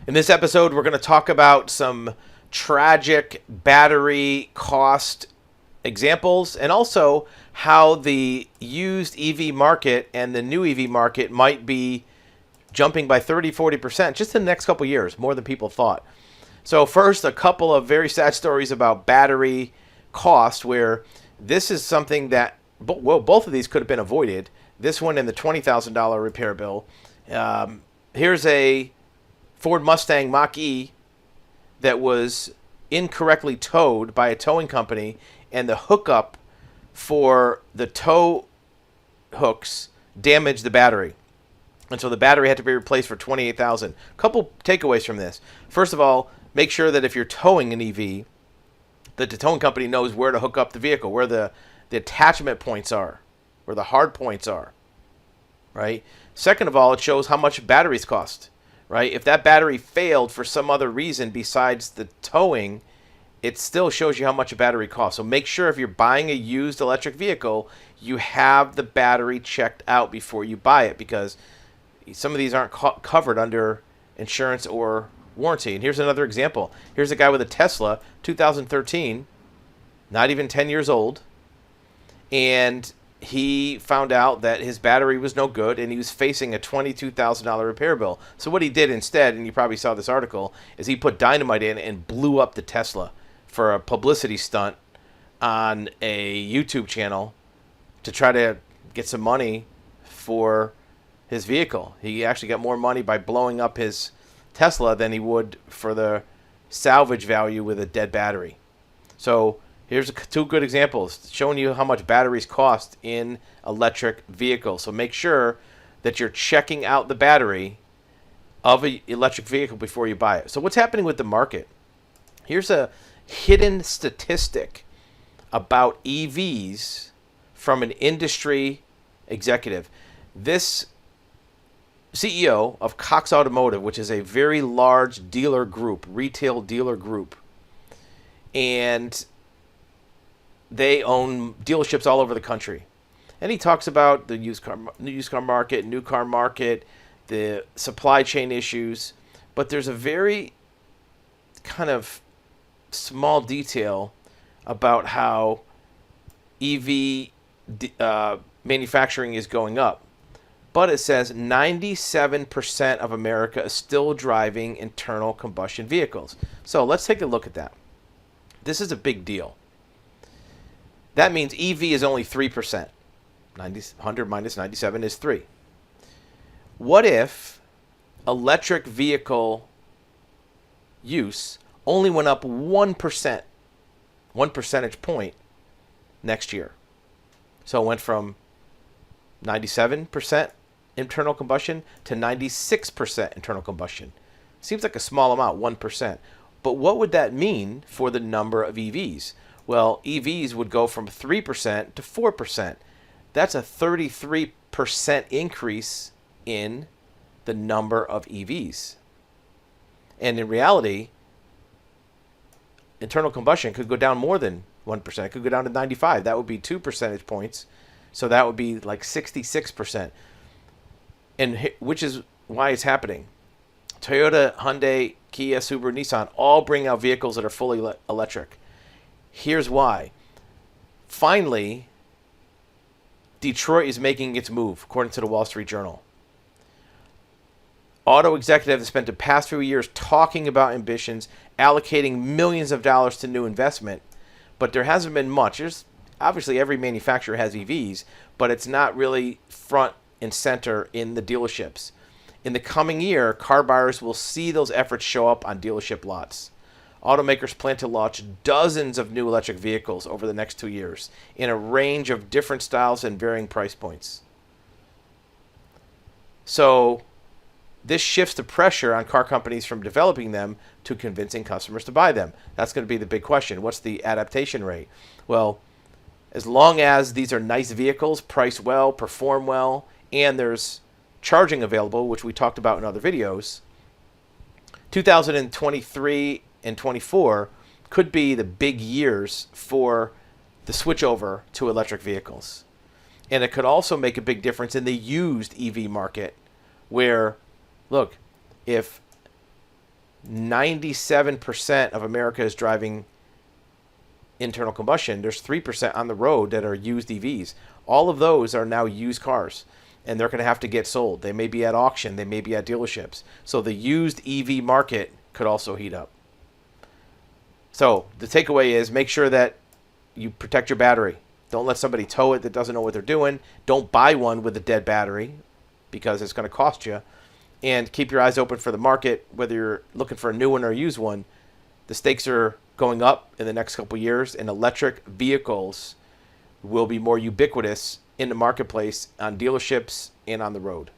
In this episode, we're going to talk about some tragic battery cost examples and also how the used EV market and the new EV market might be jumping by 30-40% just in the next couple of years, more than people thought. So first, a couple of very sad stories about battery cost, where this is something that, well, both of these could have been avoided. This one and the $20,000 repair bill. Here's a Ford Mustang Mach-E that was incorrectly towed by a towing company, and the hookup for the tow hooks damaged the battery. And so the battery had to be replaced for $28,000. Couple takeaways from this. First of all, make sure that if you're towing an EV, that the towing company knows where to hook up the vehicle, where the attachment points are, where the hard points are, right? Second of all, it shows how much batteries cost, right? If that battery failed for some other reason besides the towing, it still shows you how much a battery costs. So make sure if you're buying a used electric vehicle, you have the battery checked out before you buy it, because some of these aren't covered under insurance or warranty. And here's another example. Here's a guy with a Tesla, 2013, not even 10 years old, and he found out that his battery was no good, and he was facing a $22,000 repair bill. So what he did instead, and you probably saw this article, is he put dynamite in and blew up the Tesla for a publicity stunt on a YouTube channel to try to get some money for his vehicle. He actually got more money by blowing up his Tesla than he would for the salvage value with a dead battery. So here's two good examples showing you how much batteries cost in electric vehicles. So make sure that you're checking out the battery of an electric vehicle before you buy it. So what's happening with the market? Here's a hidden statistic about EVs from an industry executive. This CEO of Cox Automotive, which is a very large dealer group, retail dealer group, and they own dealerships all over the country. And he talks about the used car market, new car market, the supply chain issues, but there's a very kind of small detail about how EV manufacturing is going up. But it says 97% of America is still driving internal combustion vehicles. So let's take a look at that. This is a big deal. That means EV is only 3%. 100 minus 97 is 3. What if electric vehicle use only went up 1%, 1 percentage point next year? So it went from 97% internal combustion to 96% internal combustion. Seems like a small amount, 1%. But what would that mean for the number of EVs? Well, EVs would go from 3% to 4%. That's a 33% increase in the number of EVs. And in reality, internal combustion could go down more than 1%. It could go down to 95. That would be 2 percentage points. So that would be like 66%. And which is why it's happening. Toyota, Hyundai, Kia, Subaru, Nissan all bring out vehicles that are fully electric. Here's why. Finally, Detroit is making its move, according to the Wall Street Journal. Auto executives have spent the past few years talking about ambitions, allocating millions of dollars to new investment, but there hasn't been much. There's obviously every manufacturer has EVs, but it's not really front and center in the dealerships. In the coming year, car buyers will see those efforts show up on dealership lots. Automakers plan to launch dozens of new electric vehicles over the next 2 years in a range of different styles and varying price points. So this shifts the pressure on car companies from developing them to convincing customers to buy them. That's going to be the big question. What's the adaptation rate? Well, as long as these are nice vehicles, priced well, perform well, and there's charging available, which we talked about in other videos, 2023 and 24 could be the big years for the switchover to electric vehicles. And it could also make a big difference in the used EV market where, look, if 97% of America is driving internal combustion. There's 3% on the road that are used EVs. All of those are now used cars, and they're going to have to get sold. They may be at auction, they may be at dealerships. So the used EV market could also heat up. So the takeaway is make sure that you protect your battery. Don't let somebody tow it that doesn't know what they're doing. Don't buy one with a dead battery because it's going to cost you. And keep your eyes open for the market, whether you're looking for a new one or a used one. The stakes are going up in the next couple of years, and electric vehicles will be more ubiquitous in the marketplace, on dealerships, and on the road.